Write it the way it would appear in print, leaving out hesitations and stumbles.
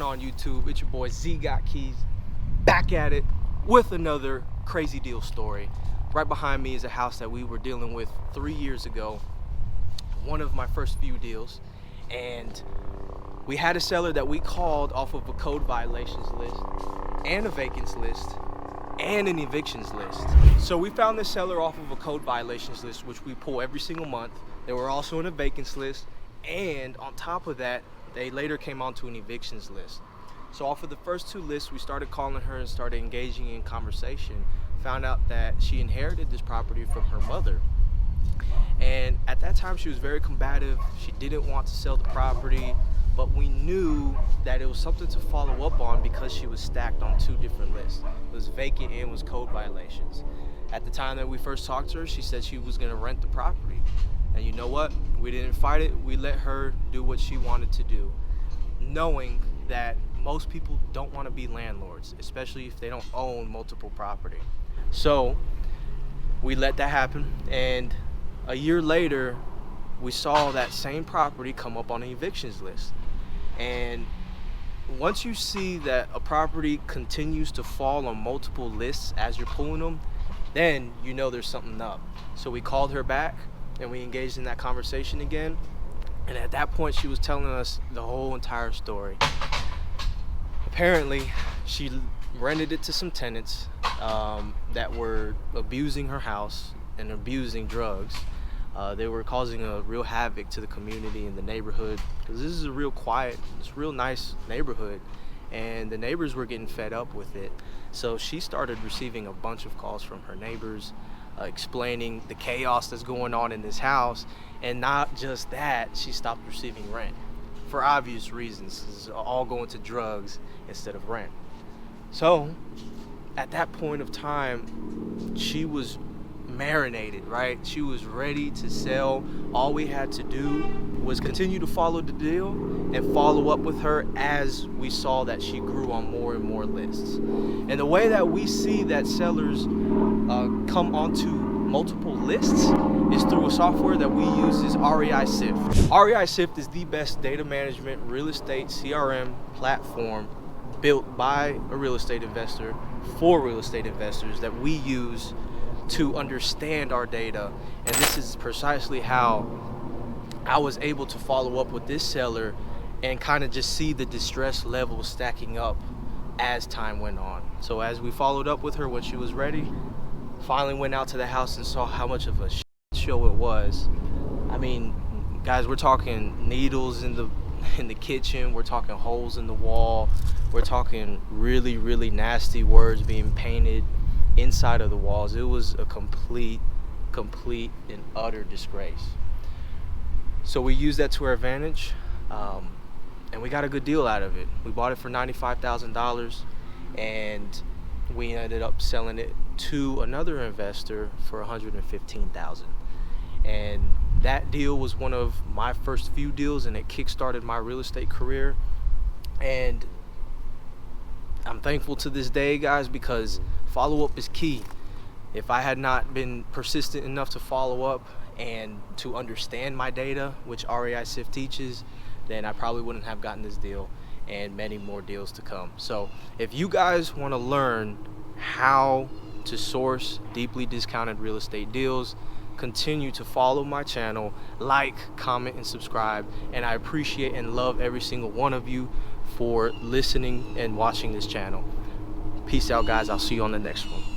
on YouTube? It's your boy Z Got Keys, back at it with another crazy deal story. Right behind me is a house that we were dealing with 3 years ago, one of my first few deals, and we had a seller that we called off of a code violations list and a vacants list and an evictions list. So we found this seller off of a code violations list, which we pull every single month. They were also on a vacants list, and on top of that, they later came onto an evictions list. So off of the first two lists, we started calling her and started engaging in conversation. Found out that she inherited this property from her mother. And at that time, she was very combative. She didn't want to sell the property, but we knew that it was something to follow up on because she was stacked on two different lists. It was vacant and was code violations. At the time that we first talked to her, she said she was gonna rent the property. And you know what? We didn't fight it. We let her do what she wanted to do, knowing that most people don't want to be landlords, especially if they don't own multiple property. So we let that happen, and a year later, we saw that same property come up on an evictions list. And once you see that a property continues to fall on multiple lists as you're pulling them, then you know there's something up. So we called her back and we engaged in that conversation again. And at that point, she was telling us the whole entire story. Apparently, she rented it to some tenants that were abusing her house and abusing drugs. They were causing a real havoc to the community and the neighborhood, because this is a real quiet, it's a real nice neighborhood, and the neighbors were getting fed up with it. So she started receiving a bunch of calls from her neighbors explaining the chaos that's going on in this house. And not just that, she stopped receiving rent for obvious reasons. It's all going to drugs instead of rent. So at that point of time, she was marinated, right? She was ready to sell. All we had to do was continue to follow the deal and follow up with her as we saw that she grew on more and more lists. And the way that we see that sellers come onto multiple lists is through a software that we use is REI Sift. REI Sift is the best data management real estate CRM platform built by a real estate investor for real estate investors that we use to understand our data. And this is precisely how I was able to follow up with this seller and kind of just see the distress level stacking up as time went on. So as we followed up with her when she was ready, finally went out to the house and saw how much of a show it was. I mean, guys, we're talking needles in the kitchen, we're talking holes in the wall, we're talking really, really nasty words being painted inside of the walls. It was a complete and utter disgrace. So we used that to our advantage, and we got a good deal out of it. We bought it for $95,000, and we ended up selling it to another investor for $115,000. And that deal was one of my first few deals, and it kickstarted my real estate career. And I'm thankful to this day, guys, because follow-up is key. If I had not been persistent enough to follow up and to understand my data, which REI Sift teaches, then I probably wouldn't have gotten this deal and many more deals to come. So if you guys want to learn how to source deeply discounted real estate deals, continue to follow my channel, like, comment, and subscribe. And I appreciate and love every single one of you for listening and watching this channel. Peace out, guys. I'll see you on the next one.